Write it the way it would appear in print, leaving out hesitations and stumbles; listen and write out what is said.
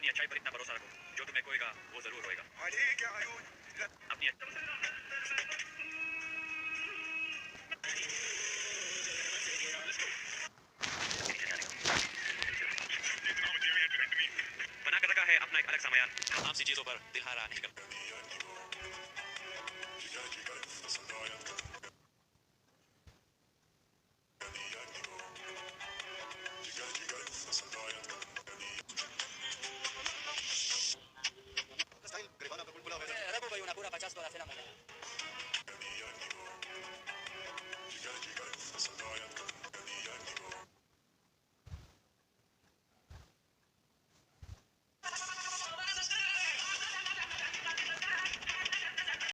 अच्छाई पर इतना भरोसा रखो, जो तुम्हें कोएगा वो जरूर होएगा। अपनी बना कर रखा है अपना एक अलग समयान, आपसी चीजों पर दिलहारा नहीं करता। Rabo ba yung nakura pa chas ko na sila mo.